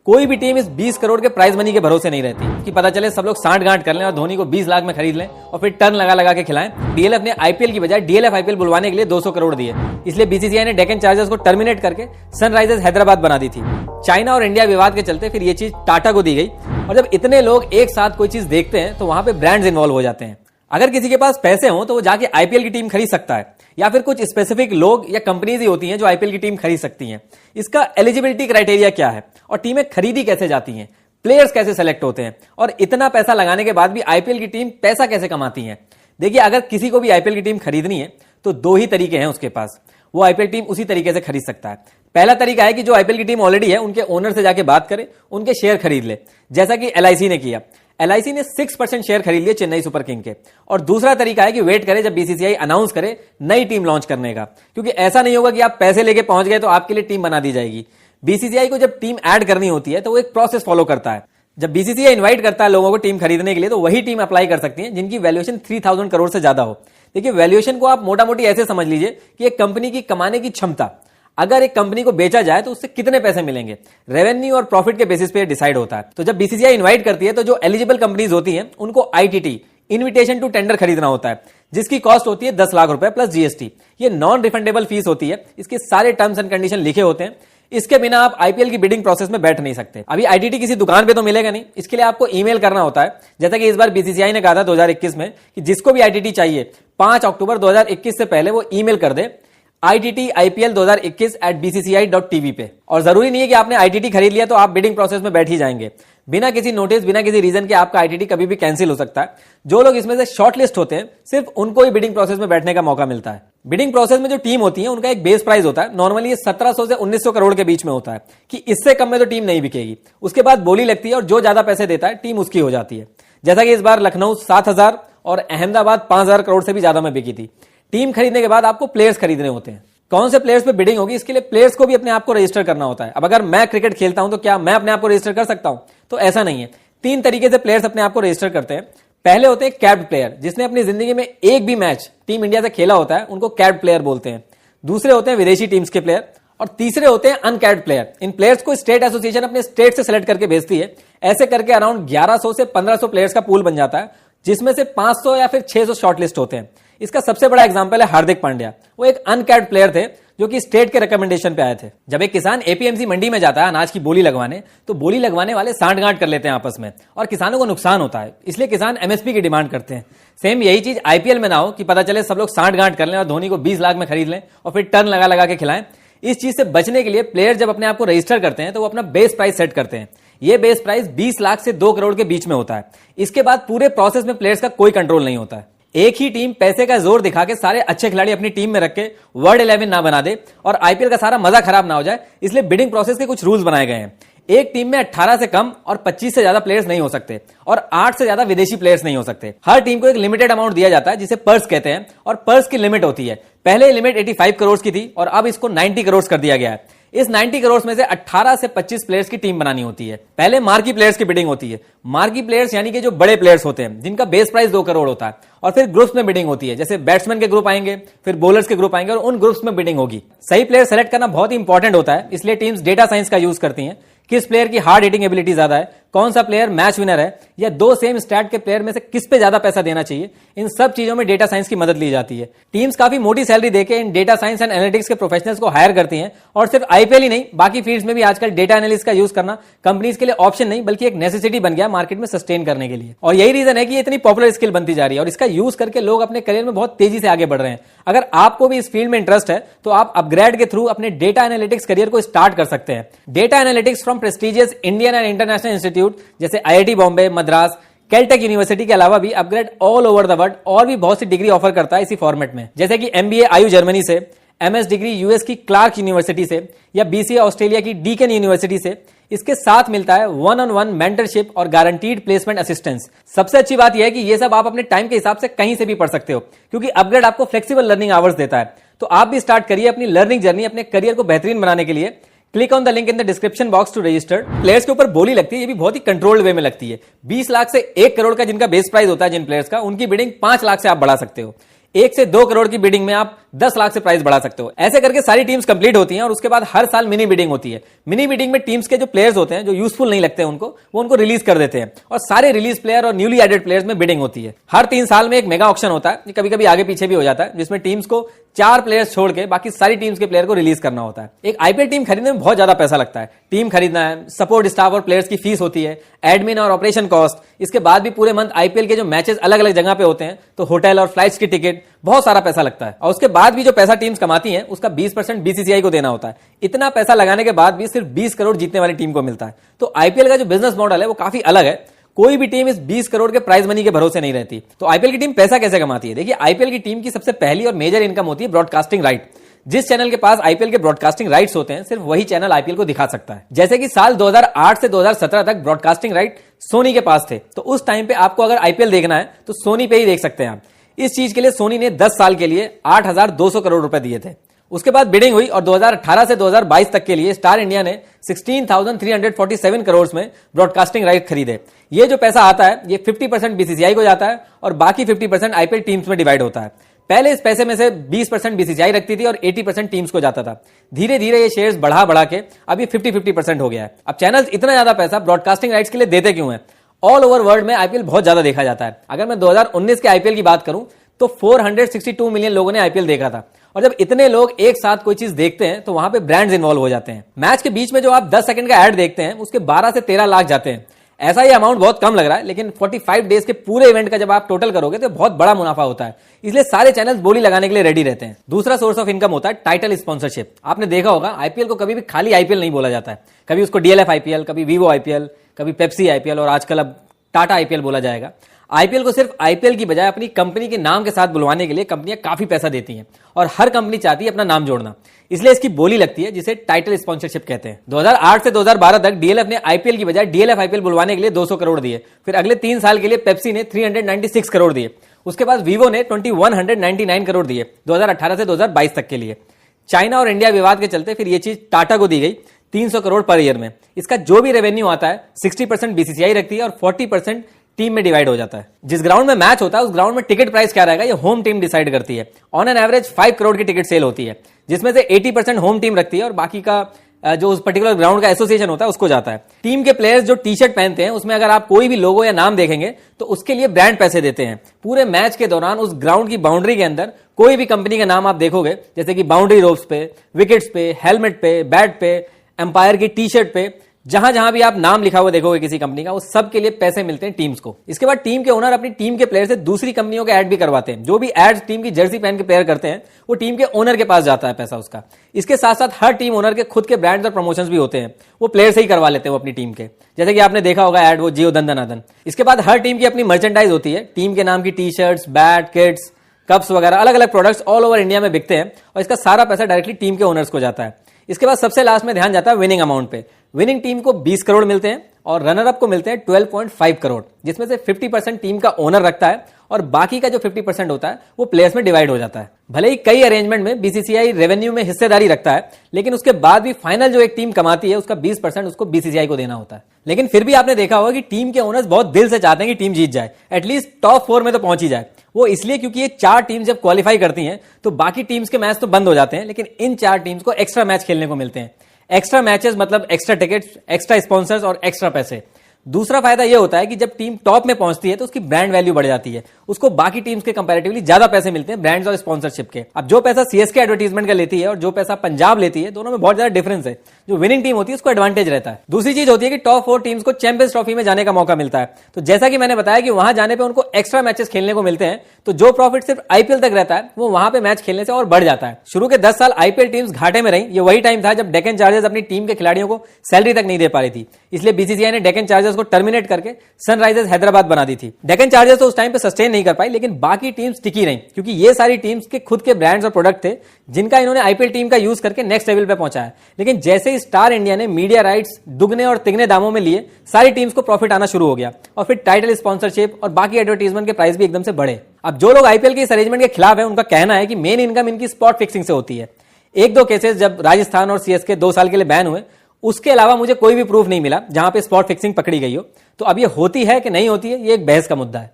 कोई भी टीम इस 20 करोड़ के प्राइज मनी के भरोसे नहीं रहती कि पता चले सब लोग सांठ गांठ कर लें और धोनी को 20 लाख में खरीद लें और फिर टर्न लगा लगा के खिलाएं। डीएलएफ ने आईपीएल की बजाय डीएलएफ आईपीएल बुलवाने के लिए 200 करोड़ दिए, इसलिए बीसीसीआई ने डेक्कन चार्जर्स को टर्मिनेट करके सनराइजर्स हैदराबाद बना दी थी। चाइना और इंडिया विवाद के चलते फिर ये चीज टाटा को दी गई, और जब इतने लोग एक साथ कोई चीज देखते हैं तो वहां पे ब्रांड्स इन्वॉल्व हो जाते हैं। अगर किसी के पास पैसे हो तो वो जाके आईपीएल की टीम खरीद सकता है, या फिर कुछ स्पेसिफिक लोग या कंपनीज ही होती हैं जो आईपीएल की टीम खरीद सकती हैं। इसका एलिजिबिलिटी क्राइटेरिया क्या है और टीमें खरीदी कैसे जाती हैं, प्लेयर्स कैसे सेलेक्ट होते हैं, और इतना पैसा लगाने के बाद भी आईपीएल की टीम पैसा कैसे कमाती है। देखिए, अगर किसी को भी आईपीएल की टीम खरीदनी है तो दो ही तरीके हैं उसके पास, वो आईपीएल टीम उसी तरीके से खरीद सकता है। पहला तरीका है कि जो आईपीएल की टीम ऑलरेडी है उनके ओनर से जाके बात करे, उनके शेयर खरीद ले, जैसा कि एलआईसी ने किया। एलआईसी ने 6% शेयर खरीद लिए चेन्नई सुपर किंग के। और दूसरा तरीका है कि वेट करे जब बीसीसीआई अनाउंस करे नई टीम लॉन्च करने का, क्योंकि ऐसा नहीं होगा कि आप पैसे लेके पहुंच गए तो आपके लिए टीम बना दी जाएगी। बीसीसीआई को जब टीम ऐड करनी होती है तो वो एक प्रोसेस फॉलो करता है। जब बीसीसीआई इनवाइट करता है लोगों को टीम खरीदने के लिए तो वही टीम अप्लाई कर सकती है जिनकी वैल्यूएशन 3000 करोड़ से ज्यादा हो। देखिए, वैल्यूएशन को आप मोटा मोटी ऐसे समझ लीजिए कि एक कंपनी की कमाने की क्षमता, अगर एक कंपनी को बेचा जाए तो उससे कितने पैसे मिलेंगे, रेवेन्यू और प्रॉफिट के बेसिस पे डिसाइड होता है। तो जब बीसीसीआई इनवाइट करती है तो जो एलिजिबल कंपनीज होती हैं उनको आईटीटी, इन्विटेशन टू टेंडर, खरीदना होता है, जिसकी कॉस्ट होती है 10 लाख रुपए प्लस जीएसटी। ये नॉन रिफंडेबल फीस होती है, इसके सारे टर्म्स एंड कंडीशन लिखे होते हैं। इसके बिना आप आईपीएल की बिडिंग प्रोसेस में बैठ नहीं सकते। अभी आईटीटी किसी दुकान पे तो मिलेगा नहीं, इसके लिए आपको ईमेल करना होता है, जैसा कि इस बार बीसीसीआई ने कहा था 2021 में कि जिसको भी आईटीटी चाहिए 5 अक्टूबर 2021 से पहले वो ईमेल कर दे ITT-IPL2021@bcci.tv पे। और जरूरी नहीं है कि आपने आईटीटी खरीद लिया तो आप बिडिंग प्रोसेस में बैठ ही जाएंगे। बिना किसी नोटिस, बिना किसी रीजन के आपका आईटीटी कभी भी कैंसिल हो सकता है। जो लोग इसमें से शॉर्टलिस्ट होते हैं सिर्फ उनको ही बिडिंग प्रोसेस में बैठने का मौका मिलता है। बिडिंग प्रोसेस में जो टीम होती है उनका एक बेस प्राइस होता है, नॉर्मली ये 1700 से 1900 करोड़ के बीच में होता है कि इससे कम में तो टीम नहीं बिकेगी। उसके बाद बोली लगती है और जो ज्यादा पैसे देता है टीम उसकी हो जाती है। जैसा कि इस बार लखनऊ 7000 और अहमदाबाद 5000 करोड़ से भी ज्यादा में बिकी थी। टीम खरीदने के बाद आपको प्लेयर्स खरीदने होते हैं। कौन से प्लेयर्स पे बिडिंग होगी, इसके लिए प्लेयर्स को भी अपने आप को रजिस्टर करना होता है। अब अगर मैं क्रिकेट खेलता हूं तो क्या मैं अपने आप को रजिस्टर कर सकता हूं? तो ऐसा नहीं है। 3 तरीके से प्लेयर्स अपने आप को रजिस्टर करते हैं। पहले होते हैं कैप्ड प्लेयर, जिसने अपनी जिंदगी में एक भी मैच टीम इंडिया से खेला होता है, उनको कैप्ड प्लेयर बोलते हैं। दूसरे होते हैं विदेशी टीम्स के प्लेयर, और तीसरे होते हैं अनकैप्ड प्लेयर। इन प्लेयर्स को स्टेट एसोसिएशन अपने स्टेट से सेलेक्ट करके भेजती है। ऐसे करके अराउंड 1100 से 1500 प्लेयर्स का पूल बन जाता है, जिसमें से 500 या फिर 600 शॉर्टलिस्ट होते हैं। इसका सबसे बड़ा एग्जांपल है हार्दिक पांड्या। वो एक अनकैप्ड प्लेयर थे जो कि स्टेट के रिकमेंडेशन पे आए थे। जब एक किसान एपीएमसी मंडी में जाता है अनाज की बोली लगवाने, तो बोली लगवाने वाले सांठ-गांठ कर लेते हैं आपस में और किसानों को नुकसान होता है, इसलिए किसान एमएसपी की डिमांड करते हैं। सेम यही चीज आईपीएल में ना हो कि पता चले सब लोग सांठ-गांठ कर लें और धोनी को 20 लाख में खरीद लें और फिर टर्न लगा लगा के खिलाएं। इस चीज से बचने के लिए प्लेयर जब अपने आप को रजिस्टर करते हैं तो वो अपना बेस प्राइस सेट करते हैं। ये बेस प्राइस 20 लाख से 2 करोड़ के बीच में होता है। इसके बाद पूरे प्रोसेस में प्लेयर्स का कोई कंट्रोल नहीं होता है। एक ही टीम पैसे का जोर दिखा के सारे अच्छे खिलाड़ी अपनी टीम में रख के वर्ल्ड 11 ना बना दे और आईपीएल का सारा मजा खराब ना हो जाए, इसलिए बिडिंग प्रोसेस के कुछ रूल्स बनाए गए हैं। एक टीम में 18 से कम और 25 से ज्यादा प्लेयर्स नहीं हो सकते और 8 से ज्यादा विदेशी प्लेयर्स नहीं हो सकते। हर टीम को एक लिमिटेड अमाउंट दिया जाता है जिसे पर्स कहते हैं, और पर्स की लिमिट होती है। पहले लिमिट 85 करोड़ की थी और अब इसको 90 करोड़ कर दिया गया है। इस 90 करोड़ में से 18 से 25 प्लेयर्स की टीम बनानी होती है। पहले मार्की प्लेयर्स की बिडिंग होती है। मार्की प्लेयर्स यानी कि जो बड़े प्लेयर्स होते हैं जिनका बेस प्राइस 2 करोड़ होता है, और फिर ग्रुप्स में बिडिंग होती है। जैसे बैट्समैन के ग्रुप आएंगे, फिर बॉलर्स के ग्रुप आएंगे और उन ग्रुप्स में बिडिंग होगी। सही प्लेयर सेलेक्ट करना बहुत ही इंपॉर्टेंट होता है, इसलिए टीम्स डेटा साइंस का यूज करती हैं। किस प्लेयर की हार्ड हिटिंग एबिलिटी ज्यादा है, कौन सा प्लेयर मैच विनर है, या 2 सेम स्टैट के प्लेयर में से किस पे ज्यादा पैसा देना चाहिए, इन सब चीजों में डेटा साइंस की मदद ली जाती है। टीम्स काफी मोटी सैलरी देके इन डेटा साइंस एंड एनालिटिक्स के प्रोफेशनल्स को हायर करती हैं, और सिर्फ आईपीएल ही नहीं बाकी फील्ड्स में भी आजकल डेटा एनालिस्ट का यूज करना कंपनीज के लिए ऑप्शन नहीं बल्कि एक नेसेसिटी बन गया मार्केट में सस्टेन करने के लिए। और यही रीजन है कि ये इतनी पॉपुलर स्किल बनती जा रही है और इसका यूज करके लोग अपने करियर में बहुत तेजी से आगे बढ़ रहे हैं। अगर आपको भी इस फील्ड में इंटरेस्ट है तो आप अपग्रेड के थ्रू अपने डेटा एनालिटिक्स करियर को स्टार्ट कर सकते हैं। Data analytics from prestigious Indian and international institute जैसे IIT Bombay, Madras, Caltech university के अलावा भी upGrad all over the world और भी बहुत सी डिग्री ऑफर करता है इसी फॉर्मेट में। जैसे कि एमबीए आयु जर्मनी से, एमएस डिग्री यूएस की क्लार्क यूनिवर्सिटी से, या बीसीए ऑस्ट्रेलिया की डीकन यूनिवर्सिटी से। इसके साथ मिलता है 1-on-1 मेंटरशिप और गारंटीड प्लेसमेंट असिस्टेंस। सबसे अच्छी बात यह है कि ये सब आप अपने टाइम के हिसाब से कहीं से भी पढ़ सकते हो, क्योंकि अपग्रेड आपको फ्लेक्सिबल लर्निंग आवर्स देता है। तो आप भी स्टार्ट करिए अपनी लर्निंग जर्नी अपने करियर को बेहतरीन बनाने के लिए। Click on the link in the description box to register. Players के ऊपर बोली लगती है, ये भी बहुत ही कंट्रोल्ड वे में लगती है। 20 लाख से 1 करोड़ का जिनका बेस प्राइस होता है जिन प्लेयर्स का, उनकी बिडिंग 5 लाख से आप बढ़ा सकते हो। 1 से 2 करोड़ की बिडिंग में आप 10 लाख से प्राइस बढ़ा सकते हो। ऐसे करके सारी टीम्स कंप्लीट होती हैं और उसके बाद हर साल मिनी बिडिंग होती है। मिनी बिडिंग में टीम्स के जो प्लेयर्स होते हैं, जो यूजफुल नहीं लगते उनको, वो उनको रिलीज कर देते हैं और सारे रिलीज प्लेयर और न्यूली एडेड प्लेयर्स में बिडिंग होती है। हर 3 साल में एक मेगा ऑक्शन होता है, कभी कभी आगे पीछे भी हो जाता है, जिसमें टीम्स को 4 प्लेयर्स छोड़ के बाकी सारी टीम्स के प्लेयर को रिलीज करना होता है। एक आईपीएल टीम खरीदने में बहुत ज्यादा पैसा लगता है। टीम खरीदना है, सपोर्ट स्टाफ और प्लेयर्स की फीस होती है, एडमिन और ऑपरेशन कॉस्ट, इसके बाद भी पूरे मंथ आईपीएल के जो मैचेस अलग अलग जगह पे होते हैं तो होटल और फ्लाइट्स की टिकट, बहुत सारा पैसा लगता है। और उसके बाद भी जो पैसा टीम्स कमाती हैं उसका 20% बीसीसीआई को देना होता है। इतना पैसा लगाने के बाद भी सिर्फ 20 करोड़ जीतने वाली टीम को मिलता है। तो आईपीएल का जो बिजनेस मॉडल है वो काफी अलग है। कोई भी टीम इस 20 करोड़ के प्राइज मनी के भरोसे नहीं रहती। तो आईपीएल की टीम पैसा कैसे कमाती है? देखिए, आईपीएल की टीम की सबसे पहली और मेजर इनकम होती है ब्रॉडकास्टिंग राइट। जिस चैनल के पास आईपीएल के ब्रॉडकास्टिंग राइट्स होते हैं, सिर्फ वही चैनल आईपीएल को दिखा सकता है। जैसे कि साल 2008 से 2017 तक ब्रॉडकास्टिंग राइट सोनी के पास थे, तो उस टाइम पे आपको अगर आईपीएल देखना है तो सोनी पे ही देख सकते हैं आप। इस चीज के लिए सोनी ने 10 साल के लिए 8,200 करोड़ रुपए दिए थे। उसके बाद बिडिंग हुई और 2018 से 2022 तक के लिए स्टार इंडिया ने 16,347 करोड़ में ब्रॉडकास्टिंग राइट खरीदे। ये जो पैसा आता है ये 50% बीसीसीआई को जाता है और बाकी 50% आईपीएल टीम्स में डिवाइड होता है। पहले इस पैसे में से 20% बीसीसीआई रखती थी और 80% टीम्स को जाता था। धीरे धीरे ये शेयर्स बढ़ा के अब ये 50-50% हो गया है। अब चैनल्स इतना ज्यादा पैसा ब्रॉडकास्टिंग राइट्स के लिए देते क्यों हैं? ऑल ओवर वर्ल्ड में आईपीएल बहुत ज्यादा देखा जाता है। अगर मैं 2019 के आईपीएल की बात करूं तो 462 मिलियन लोगों ने आईपीएल देखा था। और जब इतने लोग एक साथ कोई चीज देखते हैं तो वहां पे ब्रांड्स इन्वॉल्व हो जाते हैं। मैच के बीच में जो आप 10 सेकंड का एड देखते हैं उसके 12 से 13 लाख जाते हैं। ऐसा ही अमाउंट बहुत कम लग रहा है, लेकिन 45 डेज के पूरे इवेंट का जब आप टोटल करोगे तो बहुत बड़ा मुनाफा होता है। इसलिए सारे चैनल्स बोली लगाने के लिए रेडी रहते हैं। दूसरा सोर्स ऑफ इनकम होता है टाइटल स्पॉन्सरशिप। आपने देखा होगा आईपीएल को कभी भी खाली आईपीएल नहीं बोला जाता है। कभी उसको डीएलएफ आईपीएल, कभी वीवो आईपीएल, कभी पेप्सी आईपीएल और आजकल अब टाटा आईपीएल बोला जाएगा। आईपीएल को सिर्फ आईपीएल की बजाय अपनी कंपनी के नाम के साथ बुलवाने के लिए कंपनियां काफी पैसा देती हैं और हर कंपनी चाहती है अपना नाम जोड़ना, इसलिए इसकी बोली लगती है जिसे टाइटल स्पॉन्सरशिप कहते हैं। 2008 से 2012 तक डीएलएफ ने आईपीएल की बजाय डीएलएफ आईपीएल बुलवाने के लिए 200 करोड़ दिए। फिर अगले 3 साल के लिए पेप्सी ने 396 करोड़ दिए। उसके बाद वीवो ने 2199 करोड़ दिए 2018 से 2022 तक के लिए। चाइना और इंडिया विवाद के चलते फिर यह चीज टाटा को दी गई 300 करोड़ पर ईयर में। इसका जो भी रेवेन्यू आता है 60% बीसीसीआई रखती है और 40% टीम में डिवाइड हो जाता है। जिस ग्राउंड में मैच होता है उस ग्राउंड में टिकट प्राइस क्या रहेगा ये होम टीम डिसाइड करती है। ऑन एन एवरेज 5 करोड़ की टिकट सेल होती है, जिसमें से 80% होम टीम रखती है और बाकी का जो उस पर्टिकुलर ग्राउंड का एसोसिएशन होता है उसको जाता है। टीम के प्लेयर्स जो टी शर्ट पहनते हैं उसमें अगर आप कोई भी लोगो या नाम देखेंगे तो उसके लिए ब्रांड पैसे देते हैं। पूरे मैच के दौरान उस ग्राउंड की बाउंड्री के अंदर कोई भी कंपनी का नाम आप देखोगे, जैसे कि बाउंड्री रोप्स पे, विकेट्स पे, हेलमेट पे, बैट पे, एम्पायर की टी शर्ट पे, जहां जहां भी आप नाम लिखा हुआ देखोगे किसी कंपनी का, उस सब के लिए पैसे मिलते हैं टीम्स को। इसके बाद टीम के ओनर अपनी टीम के प्लेयर से दूसरी कंपनियों के ऐड भी करवाते हैं। जो भी एड्स टीम की जर्सी पहन के प्लेयर करते हैं वो टीम के ओनर के पास जाता है पैसा उसका। इसके साथ साथ हर टीम ओनर के खुद के ब्रांड्स और प्रमोशंस भी होते हैं, वो प्लेयर से ही करवा लेते हैं वो अपनी टीम के। जैसे कि आपने देखा होगा एड वो जियो दंदनादन। इसके बाद हर टीम की अपनी मर्चेंडाइज होती है। टीम के नाम की T shirts, bat, kits, cups वगैरह अलग अलग प्रोडक्ट्स ऑल ओवर इंडिया में बिकते हैं और इसका सारा पैसा डायरेक्टली टीम के ओनर्स को जाता है। इसके बाद सबसे लास्ट में ध्यान जाता है विनिंग अमाउंट पे। विनिंग टीम को 20 करोड़ मिलते हैं और रनर अप को मिलते हैं 12.5 करोड़, जिसमें से 50% टीम का ओनर रखता है और बाकी का जो 50% होता है वो प्लेयर्स में डिवाइड हो जाता है। भले ही कई अरेंजमेंट में बीसीसीआई रेवेन्यू में हिस्सेदारी रखता है, लेकिन उसके बाद भी फाइनल जो एक टीम कमाती है उसका 20% उसको बीसीसीआई को देना होता है। लेकिन फिर भी आपने देखा होगा कि टीम के ओनर्स बहुत दिल से चाहते हैं कि टीम जीत जाए, एटलीस्ट टॉप 4 में तो पहुंच ही जाए। वो इसलिए क्योंकि ये 4 टीम जब क्वालिफाई करती हैं तो बाकी टीम्स के मैच तो बंद हो जाते हैं, लेकिन इन 4 टीम्स को एक्स्ट्रा मैच खेलने को मिलते हैं। एक्स्ट्रा मैचेस मतलब एक्स्ट्रा टिकट्स, एक्स्ट्रा स्पॉन्सर्स और एक्स्ट्रा पैसे। दूसरा फायदा यह होता है कि जब टीम टॉप में पहुंचती है तो उसकी ब्रांड वैल्यू बढ़ जाती है, उसको बाकी टीम्स के कंपैरेटिवली ज्यादा पैसे मिलते हैं ब्रांड्स और स्पॉन्सरशिप के। अब जो पैसा सीएसके एडवर्टाइजमेंट का लेती है और जो पैसा पंजाब लेती है, दोनों में बहुत ज्यादा डिफरेंस है। जो विनिंग टीम होती है उसको एडवांटेज रहता है। दूसरी चीज होती है कि टॉप 4 टीम्स को चैंपियंस ट्रॉफी में जाने का मौका मिलता है। तो जैसा कि मैंने बताया कि वहां जाने पर उनको एक्स्ट्रा मैचेस खेलने को मिलते हैं, तो जो प्रॉफिट सिर्फ आईपीएल तक रहता है वो वहां पे मैच खेलने से और बढ़ जाता है। शुरू के 10 साल आईपीएल टीम्स घाटे में रही। ये वही टाइम था जब डेक्कन चार्जर्स अपनी टीम के खिलाड़ियों को सैलरी तक नहीं दे पा रही थी, इसलिए बीसीसीआई ने डेक्कन चार्जर्स को टर्मिनेट करके सनराइजर्स हैदराबाद बना दी थी। डेक्कन चार्जर्स तो उस टाइम पे सस्टेन नहीं कर पाई, लेकिन बाकी टीम्स टिकी रही क्योंकि ये सारी टीम्स के खुद के ब्रांड्स और प्रोडक्ट थे जिनका इन्होंने आईपीएल टीम का यूज करके नेक्स्ट लेवल पे पहुंचाया। लेकिन जैसे ही स्टार इंडिया ने मीडिया राइट्स दुगने और तिगने दामों में लिए, सारी टीम्स को प्रॉफिट आना शुरू हो गया और फिर टाइटल स्पॉन्सरशिप और बाकी एडवर्टाइजमेंट के प्राइस भी एकदम से बढ़े। अब जो लोग आईपीएल के इस अरेंजमेंट के खिलाफ है उनका कहना है कि मेन इनकम इनकी स्पॉट फिक्सिंग से होती है। 1-2 केसेस जब राजस्थान और सीएसके 2 साल के लिए बैन हुए, उसके अलावा मुझे कोई भी प्रूफ नहीं मिला जहां पे स्पॉट फिक्सिंग पकड़ी गई हो। तो अब ये होती है कि नहीं होती है, ये एक बहस का मुद्दा है।